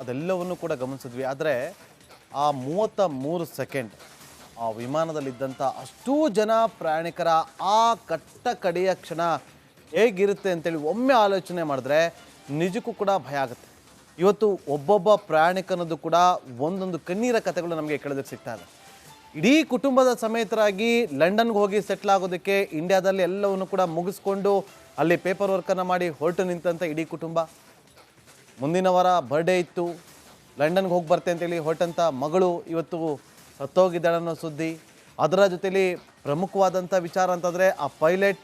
ಅದೆಲ್ಲವನ್ನು ಕೂಡ ಗಮನಿಸಿದ್ವಿ. ಆದರೆ ಆ 33 ಸೆಕೆಂಡ್ ಆ ವಿಮಾನದಲ್ಲಿದ್ದಂಥ ಅಷ್ಟೂ ಜನ ಪ್ರಯಾಣಿಕರ ಆ ಕಟ್ಟ ಕಡೆಯ ಕ್ಷಣ ಹೇಗಿರುತ್ತೆ ಅಂತೇಳಿ ಒಮ್ಮೆ ಆಲೋಚನೆ ಮಾಡಿದ್ರೆ ನಿಜಕ್ಕೂ ಕೂಡ ಭಯ ಆಗುತ್ತೆ. ಇವತ್ತು ಒಬ್ಬೊಬ್ಬ ಪ್ರಯಾಣಿಕನದ್ದು ಕೂಡ ಒಂದೊಂದು ಕಣ್ಣೀರ ಕಥೆಗಳು ನಮಗೆ ಕೇಳೋದಕ್ಕೆ ಸಿಗ್ತಾ ಇದೆ. ಇಡೀ ಕುಟುಂಬದ ಸಮೇತರಾಗಿ ಲಂಡನ್ಗೆ ಹೋಗಿ ಸೆಟ್ಲ್ ಆಗೋದಕ್ಕೆ ಇಂಡಿಯಾದಲ್ಲಿ ಎಲ್ಲವನ್ನು ಕೂಡ ಮುಗಿಸ್ಕೊಂಡು ಅಲ್ಲಿ ಪೇಪರ್ ವರ್ಕನ್ನು ಮಾಡಿ ಹೊರಟು ನಿಂತಂಥ ಇಡೀ ಕುಟುಂಬ. ಮುಂದಿನ ವಾರ ಬರ್ಡೇ ಇತ್ತು, ಲಂಡನ್ಗೆ ಹೋಗಿ ಬರ್ತೆ ಅಂತೇಳಿ ಹೊರಟಂಥ ಮಗಳು ಇವತ್ತು ಸತ್ತೋಗಿದ್ದಾಳೆ ಅನ್ನೋ ಸುದ್ದಿ. ಅದರ ಜೊತೆಲಿ ಪ್ರಮುಖವಾದಂಥ ವಿಚಾರ ಅಂತಂದರೆ ಆ ಪೈಲಟ್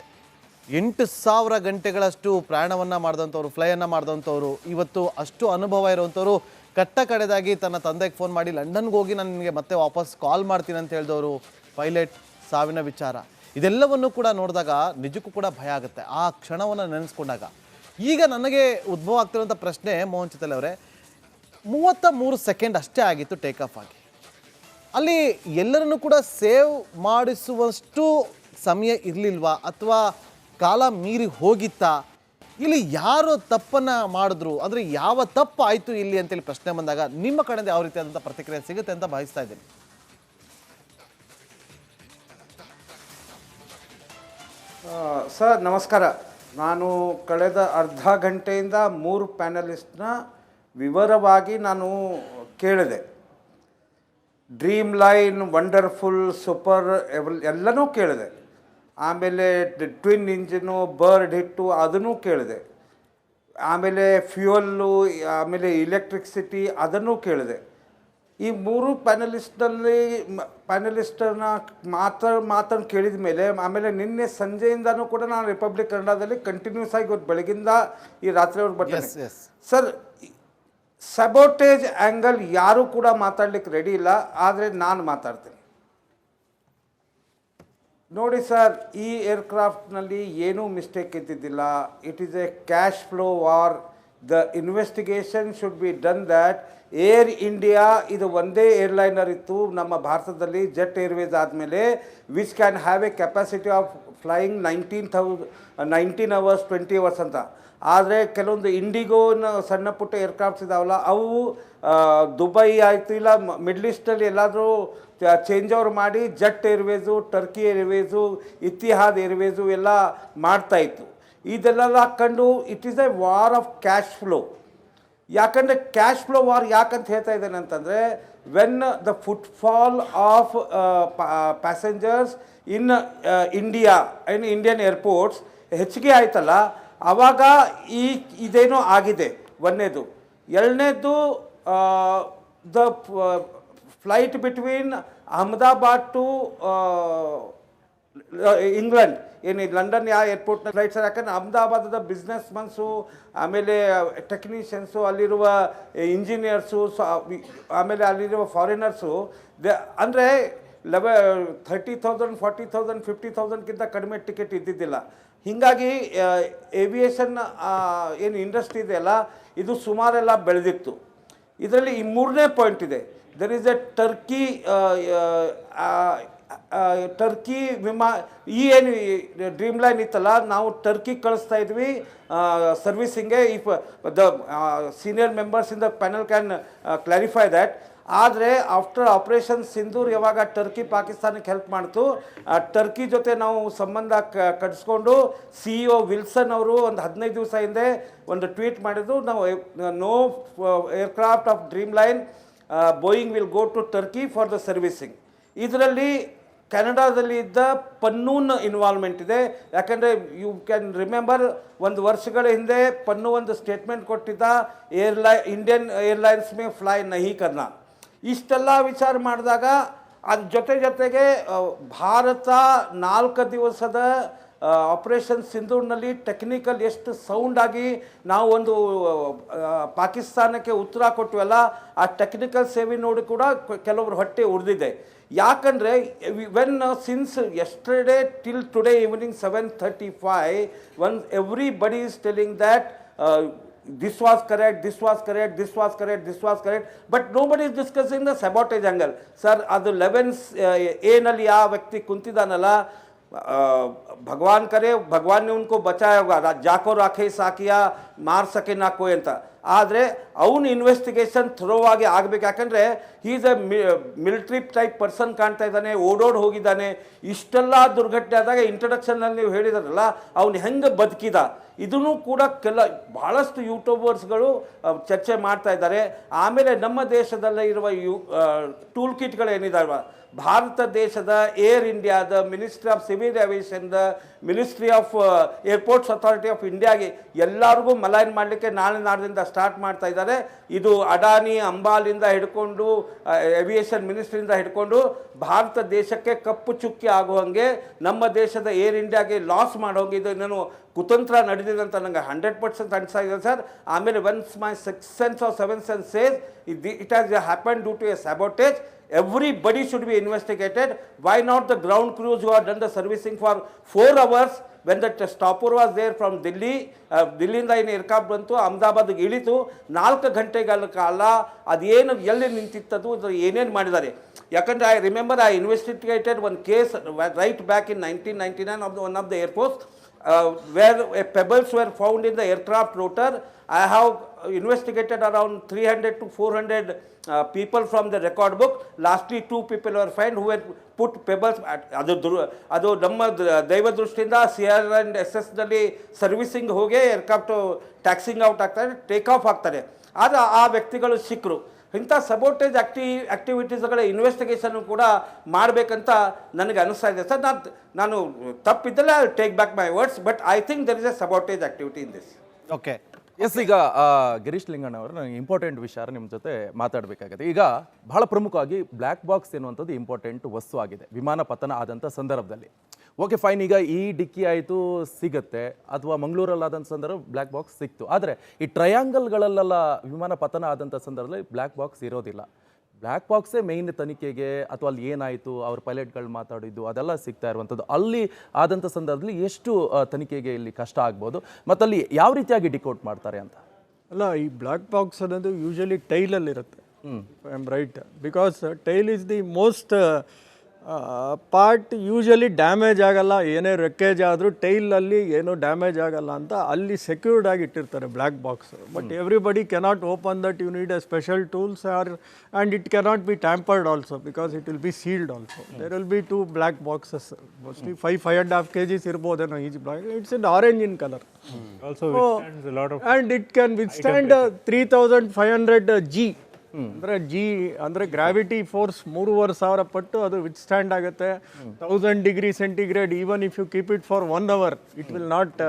8,000 ಗಂಟೆಗಳಷ್ಟು ಪ್ರಯಾಣವನ್ನು ಮಾಡಿದಂಥವ್ರು, ಫ್ಲೈಯನ್ನು ಮಾಡಿದಂಥವ್ರು, ಇವತ್ತು ಅಷ್ಟು ಅನುಭವ ಇರುವಂಥವ್ರು ಕಟ್ಟ ಕಡೆದಾಗಿ ತನ್ನ ತಂದೆಗೆ ಫೋನ್ ಮಾಡಿ ಲಂಡನ್ಗೆ ಹೋಗಿ ನಾನು ನಿಮಗೆ ಮತ್ತೆ ವಾಪಸ್ ಕಾಲ್ ಮಾಡ್ತೀನಿ ಅಂತ ಹೇಳಿದವರು ಪೈಲಟ್ ಸಾವಿನ ವಿಚಾರ. ಇದೆಲ್ಲವನ್ನು ಕೂಡ ನೋಡಿದಾಗ ನಿಜಕ್ಕೂ ಕೂಡ ಭಯ ಆಗುತ್ತೆ ಆ ಕ್ಷಣವನ್ನು ನೆನೆಸ್ಕೊಂಡಾಗ. ಈಗ ನನಗೆ ಉದ್ಭವ ಆಗ್ತಿರುವಂಥ ಪ್ರಶ್ನೆ ಮೋಹನ್ ಚಿತ್ತಲೆ ಅವರೇ, 33 ಸೆಕೆಂಡ್ ಅಷ್ಟೇ ಆಗಿತ್ತು ಟೇಕ್ ಆಫ್ ಆಗಿ. ಅಲ್ಲಿ ಎಲ್ಲರನ್ನೂ ಕೂಡ ಸೇವ್ ಮಾಡಿಸುವಷ್ಟು ಸಮಯ ಇರಲಿಲ್ವಾ ಅಥವಾ ಕಾಲ ಮೀರಿ ಹೋಗಿತ್ತಾ? ಇಲ್ಲಿ ಯಾರು ತಪ್ಪನ್ನು ಮಾಡಿದ್ರು ಅಂದರೆ ಯಾವ ತಪ್ಪು ಆಯಿತು ಇಲ್ಲಿ ಅಂತೇಳಿ ಪ್ರಶ್ನೆ ಬಂದಾಗ ನಿಮ್ಮ ಕಡೆಯಿಂದ ಯಾವ ರೀತಿಯಾದಂಥ ಪ್ರತಿಕ್ರಿಯೆ ಸಿಗುತ್ತೆ ಅಂತ ಭಾವಿಸ್ತಾ ಇದ್ದೀನಿ. ಸರ್ ನಮಸ್ಕಾರ. ನಾನು ಕಳೆದ ಅರ್ಧ ಗಂಟೆಯಿಂದ 3 ಪ್ಯಾನಲಿಸ್ಟ್ನ ವಿವರವಾಗಿ ನಾನು ಕೇಳಿದೆ. ಡ್ರೀಮ್ ಲೈನ್, ವಂಡರ್ಫುಲ್, ಸೂಪರ್ ಎಲ್ಲನೂ ಕೇಳಿದೆ. ಆಮೇಲೆ ಟ್ವಿನ್ ಇಂಜಿನು, ಬರ್ಡ್ ಹಿಟ್ಟು ಅದನ್ನು ಕೇಳಿದೆ. ಆಮೇಲೆ ಫ್ಯೂಯಲ್ಲು, ಆಮೇಲೆ ಇಲೆಕ್ಟ್ರಿಸಿಟಿ ಅದನ್ನು ಕೇಳಿದೆ. ಈ 3 ಪ್ಯಾನಲಿಸ್ಟನ್ನ ಮಾತನ್ನು ಕೇಳಿದ ಮೇಲೆ ಆಮೇಲೆ ನಿನ್ನೆ ಸಂಜೆಯಿಂದನೂ ಕೂಡ ನಾನು ರಿಪಬ್ಲಿಕ್ ಕನ್ನಡದಲ್ಲಿ ಕಂಟಿನ್ಯೂಸ್ ಆಗಿ ಇವತ್ತು ಬೆಳಗಿಂದ ಈ ರಾತ್ರಿವರೆಗೆ ಬರ್ತೀನಿ. ಸರ್, ಸಬೋಟೇಜ್ ಆ್ಯಂಗಲ್ ಯಾರೂ ಕೂಡ ಮಾತಾಡ್ಲಿಕ್ಕೆ ರೆಡಿ ಇಲ್ಲ, ಆದರೆ ನಾನು ಮಾತಾಡ್ತೀನಿ. ನೋಡಿ ಸರ್, ಈ ಏರ್ಕ್ರಾಫ್ಟ್ನಲ್ಲಿ ಏನೂ ಮಿಸ್ಟೇಕ್ ಇದ್ದಿದ್ದಿಲ್ಲ. It is A cash flow war. The investigation should be done that air India ಇದು ಒಂದೇ ಏರ್ಲೈನರ್ ಇತ್ತು ನಮ್ಮ ಭಾರತದಲ್ಲಿ ಜೆಟ್ ಏರ್ವೇಸ್ ಆದಮೇಲೆ which can have A capacity of flying 19 hours 20 hours ಅಂತ. ಆದರೆ ಕೆಲವೊಂದು ಇಂಡಿಗೋನ ಸಣ್ಣ ಪುಟ್ಟ ಏರ್ಕ್ರಾಫ್ಟ್ಸ್ ಇದಾವಲ್ಲ, ಅವು ದುಬೈ ಆಯಿತು ಇಲ್ಲ ಮಿಡ್ಲ್ ಈಸ್ಟಲ್ಲಿ ಎಲ್ಲಾದರೂ ಚೇಂಜ್ ಓವರ್ ಮಾಡಿ jet airways, Turkey airways, Etihad airways ಎಲ್ಲ ಮಾಡ್ತಾಯಿತ್ತು. ಇದೆಲ್ಲ ಹಾಕ್ಕೊಂಡು it is a war of cash flow. ಯಾಕಂದರೆ ಕ್ಯಾಶ್ ಫ್ಲೋ ವಾರ್ ಯಾಕಂತ ಹೇಳ್ತಾ ಇದ್ದೇನೆ ಅಂತಂದರೆ, when the footfall of passengers in India and Indian airports ಹೆಚ್ಚಿಗೆ ಆಯ್ತಲ್ಲ, ಆವಾಗ ಇದೇನೋ ಆಗಿದೆ. ಒಂದನೇದು. ಎರಡನೇದು, the flight between Ahmedabad to England, ಏನು ಲಂಡನ್ ಯಾವ ಏರ್ಪೋರ್ಟ್ನ ಫ್ಲೈಟ್ಸ್, ಯಾಕಂದರೆ ಅಹಮದಾಬಾದದ ಬಿಸ್ನೆಸ್ ಮನ್ಸು, ಆಮೇಲೆ ಟೆಕ್ನಿಷಿಯನ್ಸು, ಅಲ್ಲಿರುವ ಇಂಜಿನಿಯರ್ಸು, ಆಮೇಲೆ ಅಲ್ಲಿರುವ ಫಾರಿನರ್ಸು ಅಂದರೆ 30,000 40,000 50,000ಕ್ಕಿಂತ ಕಡಿಮೆ ಟಿಕೆಟ್ ಇದ್ದಿದ್ದಿಲ್ಲ. ಹೀಗಾಗಿ ಏವಿಯೇಷನ್ ಏನು ಇಂಡಸ್ಟ್ರಿ ಇದೆಯಲ್ಲ ಇದು ಸುಮಾರೆಲ್ಲ ಬೆಳೆದಿತ್ತು. ಇದರಲ್ಲಿ ಈ 3ನೇ ಪಾಯಿಂಟ್ ಇದೆ. ದರ್ ಈಸ್ ಎ ಟರ್ಕಿ ಈ ಏನು ಡ್ರೀಮ್ ಲೈನ್ ಇತ್ತಲ್ಲ, ನಾವು ಟರ್ಕಿ ಕಳಿಸ್ತಾ ಇದ್ವಿ ಸರ್ವಿಸಿಂಗ್ಗೆ. If the senior members in the panel can clarify that. ಆದರೆ ಆಫ್ಟರ್ ಆಪರೇಷನ್ ಸಿಂಧೂರ್ ಯಾವಾಗ ಟರ್ಕಿ ಪಾಕಿಸ್ತಾನಕ್ಕೆ ಹೆಲ್ಪ್ ಮಾಡ್ತು, ಟರ್ಕಿ ಜೊತೆ ನಾವು ಸಂಬಂಧ ಕಟ್ಸ್ಕೊಂಡು CEO ವಿಲ್ಸನ್ ಅವರು ಒಂದು 15 ದಿವಸ ಹಿಂದೆ ಒಂದು ಟ್ವೀಟ್ ಮಾಡಿದ್ರು, ನಾವು no aircraft of Dreamliner Boeing will go to Turkey for the servicing. ಇದರಲ್ಲಿ ಕೆನಡಾದಲ್ಲಿ ಇದ್ದ ಪನ್ನೂನ್ ಇನ್ವಾಲ್ವ್ಮೆಂಟ್ ಇದೆ. ಯಾಕಂದರೆ ಯು ಕ್ಯಾನ್ ರಿಮೆಂಬರ್, ಒಂದು ವರ್ಷಗಳ ಹಿಂದೆ ಪನ್ನು ಒಂದು ಸ್ಟೇಟ್ಮೆಂಟ್ ಕೊಟ್ಟಿದ್ದ, ಇಂಡಿಯನ್ ಏರ್ಲೈನ್ಸ್ ಮೇ ಫ್ಲೈ ನಹಿ ಕರ್ನಾ. ಇಷ್ಟೆಲ್ಲ ವಿಚಾರ ಮಾಡಿದಾಗ ಅದ್ರ ಜೊತೆಗೆ ಭಾರತ 4 ದಿವಸದ ಆಪರೇಷನ್ ಸಿಂಧೂರ್ನಲ್ಲಿ ಟೆಕ್ನಿಕಲ್ ಎಷ್ಟು ಸೌಂಡಾಗಿ ನಾವು ಒಂದು ಪಾಕಿಸ್ತಾನಕ್ಕೆ ಉತ್ತರ ಕೊಟ್ಟಿವಲ್ಲ, ಆ ಟೆಕ್ನಿಕಲ್ ಸೇವೆ ನೋಡಿ ಕೂಡ ಕೆಲವರು ಹೊಟ್ಟೆ ಉರಿದಿದೆ. ಯಾಕಂದರೆ when since yesterday till today evening 7:35 everybody is telling that this was correct, this was correct, this was correct, this was correct, but nobody is discussing the sabotage angle. Sir, ಅದು 11A ನಲ್ಲಿ ಯಾವ ವ್ಯಕ್ತಿ ಕುಂತಿದ್ದಾನಲ್ಲ, भगवान करे भगवान ने उनको बचाया होगा, जाको राखे साकिया मार सके ना कोई ಅಂತ. ಆದರೆ ಅವನು ಇನ್ವೆಸ್ಟಿಗೇಷನ್ ಥ್ರೋ ಆಗಿ ಆಗಬೇಕು. ಯಾಕಂದರೆ is A military type person ಕಾಣ್ತಾ ಇದ್ದಾನೆ, ಓಡೋಡಿ ಹೋಗಿದ್ದಾನೆ. ಇಷ್ಟೆಲ್ಲ ದುರ್ಘಟನೆ ಆದಾಗ ಇಂಟ್ರಡಕ್ಷನ್ನಲ್ಲಿ ನೀವು ಹೇಳಿದ್ರಲ್ಲ ಅವನು ಹೆಂಗೆ ಬದುಕಿದ, ಇದನ್ನು ಕೂಡ ಭಾಳಷ್ಟು ಯೂಟ್ಯೂಬರ್ಸ್ಗಳು ಚರ್ಚೆ ಮಾಡ್ತಾ ಇದ್ದಾರೆ. ಆಮೇಲೆ ನಮ್ಮ ದೇಶದಲ್ಲೇ ಇರುವ ಟೂಲ್ ಕಿಟ್ಗಳು ಏನಿದಾವೆ, ಭಾರತ ದೇಶದ ಏರ್ ಇಂಡಿಯಾದ ಮಿನಿಸ್ಟ್ರಿ ಆಫ್ ಸಿವಿಲ್ ಏವಿಯೇಷನ್ದ ministry of airports authority of ಇಂಡಿಯಾಗೆ ಎಲ್ಲರಿಗೂ ಮಲೈನ್ ಮಾಡಲಿಕ್ಕೆ ನಾಳೆ ನಾಡದಿಂದ ಸ್ಟಾರ್ಟ್ ಮಾಡ್ತಾ ಇದ್ದಾರೆ. ಇದು ಅಡಾನಿ ಅಂಬಾಲಿಂದ ಹಿಡ್ಕೊಂಡು ಏವಿಯೇಷನ್ ಮಿನಿಸ್ಟ್ರಿಯಿಂದ ಹಿಡ್ಕೊಂಡು ಭಾರತ ದೇಶಕ್ಕೆ ಕಪ್ಪು ಚುಕ್ಕಿ ಆಗುವಂಗೆ, ನಮ್ಮ ದೇಶದ ಏರ್ ಇಂಡಿಯಾಗೆ ಲಾಸ್ ಮಾಡೋಂಗೆ ಇದು ನಾನು ಕುತಂತ್ರ ನಡೆದಿದೆ ಅಂತ ನನಗೆ 100% ಅನಿಸ್ತಾ ಇದೆ ಸರ್. ಆಮೇಲೆ once my six sense or seven sense says it has happen due to a sabotage. Everybody should be investigated. Why not the ground crews who have done the servicing for 4 hours when the stopper was there from Delhi, ದಿಲ್ಲಿಂದ ಏನು aircraft ಬಂತು ಅಹಮದಾಬಾದ್ಗೆ ಇಳಿತು, 4 ಗಂಟೆಗಳ ಕಾಲ ಅದೇನು ಎಲ್ಲಿ ನಿಂತಿತ್ತದು, ಏನೇನು ಮಾಡಿದ್ದಾರೆ. ಯಾಕಂದರೆ I remember I investigated one case right back in 1999 of one of the airports where pebbles were found in the aircraft rotor. I have investigated around 300 to 400 people from the record book. Lastly 2 people were found who had put pebbles. ಅದು ನಮ್ಮ ದೈವ ದೃಷ್ಟಿಯಿಂದ CR and SS ನಲ್ಲಿ servicing ಹೋಗಿ aircraft taxing out ಆಗ್ತಾರೆ, take off ಆಗ್ತಾರೆ. ಆದರೆ ಆ ವ್ಯಕ್ತಿಗಳು ಸಿಕ್ಕರು. ಇಂಥ ಸಬೋಟೇಜ್ ಆಕ್ಟಿವಿಟೀಸ್ಗಳ ಇನ್ವೆಸ್ಟಿಗೇಷನ್ ಕೂಡ ಮಾಡಬೇಕಂತ ನನಗೆ ಅನಿಸ್ತಾ ಇದೆ ಸರ್. ನಾನು ತಪ್ಪಿದ್ದಲ್ಲ, I take back my words, but I think there is a sabotage activity in this. Okay, yes, ಈಗ ಗಿರೀಶ್ ಲಿಂಗಣ್ಣ ಅವರು ನನಗೆ ಇಂಪಾರ್ಟೆಂಟ್ ವಿಚಾರ ನಿಮ್ಮ ಜೊತೆ ಮಾತಾಡಬೇಕಾಗಿದೆ. ಈಗ ಬಹಳ ಪ್ರಮುಖವಾಗಿ ಬ್ಲ್ಯಾಕ್ ಬಾಕ್ಸ್ ಎನ್ನುವಂಥದ್ದು ಇಂಪಾರ್ಟೆಂಟ್ ವಸ್ತು ಆಗಿದೆ ವಿಮಾನ ಪತನ ಆದಂಥ ಸಂದರ್ಭದಲ್ಲಿ. ಓಕೆ ಫೈನ್, ಈಗ ಈ ಡಿಕ್ಕಿ ಆಯಿತು ಸಿಗುತ್ತೆ, ಅಥವಾ ಮಂಗಳೂರಲ್ಲಾದಂಥ ಸಂದರ್ಭ ಬ್ಲ್ಯಾಕ್ ಬಾಕ್ಸ್ ಸಿಕ್ತು. ಆದರೆ ಈ ಟ್ರಯಾಂಗಲ್ಗಳಲ್ಲೆಲ್ಲ ವಿಮಾನ ಪತನ ಆದಂಥ ಸಂದರ್ಭದಲ್ಲಿ ಬ್ಲ್ಯಾಕ್ ಬಾಕ್ಸ್ ಇರೋದಿಲ್ಲ. ಬ್ಲ್ಯಾಕ್ ಬಾಕ್ಸೇ ಮೇಯ್ನ್ ತನಿಖೆಗೆ, ಅಥವಾ ಅಲ್ಲಿ ಏನಾಯಿತು ಅವ್ರ ಪೈಲಟ್ಗಳು ಮಾತಾಡಿದ್ದು ಅದೆಲ್ಲ ಸಿಗ್ತಾ ಇರುವಂಥದ್ದು. ಅಲ್ಲಿ ಆದಂಥ ಸಂದರ್ಭದಲ್ಲಿ ಎಷ್ಟು ತನಿಖೆಗೆ ಇಲ್ಲಿ ಕಷ್ಟ ಆಗ್ಬೋದು, ಮತ್ತು ಅಲ್ಲಿ ಯಾವ ರೀತಿಯಾಗಿ ಡಿಕೋಡ್ ಮಾಡ್ತಾರೆ ಅಂತ. ಅಲ್ಲ, ಈ ಬ್ಲ್ಯಾಕ್ ಬಾಕ್ಸ್ ಅನ್ನೋದು ಯೂಶಲಿ ಟೈಲಲ್ಲಿರುತ್ತೆ. I am right, because tail is the most part usually damage ಆಗಲ್ಲ. ಏನೇ ರೆಕ್ಕೇಜ್ ಆದರೂ ಟೈಲಲ್ಲಿ ಏನೂ ಡ್ಯಾಮೇಜ್ ಆಗಲ್ಲ ಅಂತ ಅಲ್ಲಿ ಸೆಕ್ಯೂರ್ಡ್ ಆಗಿ ಇಟ್ಟಿರ್ತಾರೆ black box. But everybody cannot open that, you need a special tools and it cannot be tampered also because it will be sealed also. There will be 2 black boxes, mostly 5.5 kgs ಇರ್ಬೋದೇನೋ each black. It's in orange in colour and it can withstand 3500 G. ಅಂದರೆ G ಅಂದರೆ gravity force 3000 ಪಟ್ಟು ಅದು withstand ಆಗುತ್ತೆ. 1000 degree centigrade, even if you keep it for 1 hour it will not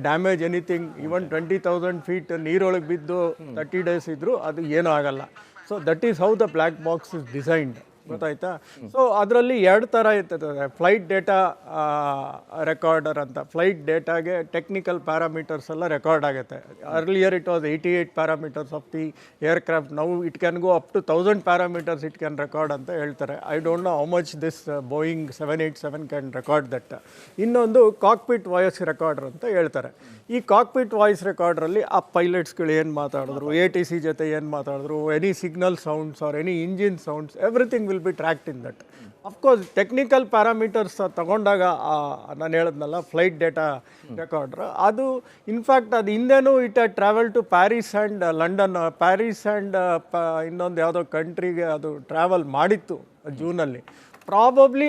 damage anything. Even 20,000 feet ನೀರೊಳಗೆ ಬಿದ್ದು 30 days ಇದ್ದರೂ ಅದು ಏನೂ ಆಗಲ್ಲ. So that is how the black box is designed, ಗೊತ್ತಾಯ್ತಾ? ಸೊ ಅದರಲ್ಲಿ 2 ಥರ ಇರ್ತದೆ. ಫ್ಲೈಟ್ ಡೇಟಾ ರೆಕಾರ್ಡರ್ ಅಂತ, ಫ್ಲೈಟ್ ಡೇಟಾಗೆ ಟೆಕ್ನಿಕಲ್ ಪ್ಯಾರಾಮೀಟರ್ಸ್ ಎಲ್ಲ ರೆಕಾರ್ಡ್ ಆಗುತ್ತೆ. Earlier it was 88 parameters of the aircraft. Now it can go up to 1000 parameters it can record ಅಂತ ಹೇಳ್ತಾರೆ. I don't know how much this Boeing 787 can record that. ಇನ್ನೊಂದು cockpit voice recorder ಅಂತ ಹೇಳ್ತಾರೆ. ಈ cockpit voice ರೆಕಾರ್ಡ್ರಲ್ಲಿ ಆ ಪೈಲಟ್ಸ್ಗಳು ಏನು ಮಾತಾಡಿದ್ರು, ATC ಜೊತೆ ಏನು ಮಾತಾಡಿದ್ರು, any signal sounds or any engine sounds, everything will be tracked in that. Of course technical parameters ತಗೊಂಡಾಗ ನಾನು ಹೇಳಿದ್ನಲ್ಲ ಫ್ಲೈಟ್ ಡೇಟಾ ರೆಕಾರ್ಡ್ರ್, ಅದು ಇನ್ಫ್ಯಾಕ್ಟ್ ಅದು ಹಿಂದೆನೂ it travel to Paris and London, Paris and ಇನ್ನೊಂದು ಯಾವುದೋ ಕಂಟ್ರಿಗೆ ಅದು ಟ್ರಾವೆಲ್ ಮಾಡಿತ್ತು ಜೂನಲ್ಲಿ. ಪ್ರಾಬಬ್ಲಿ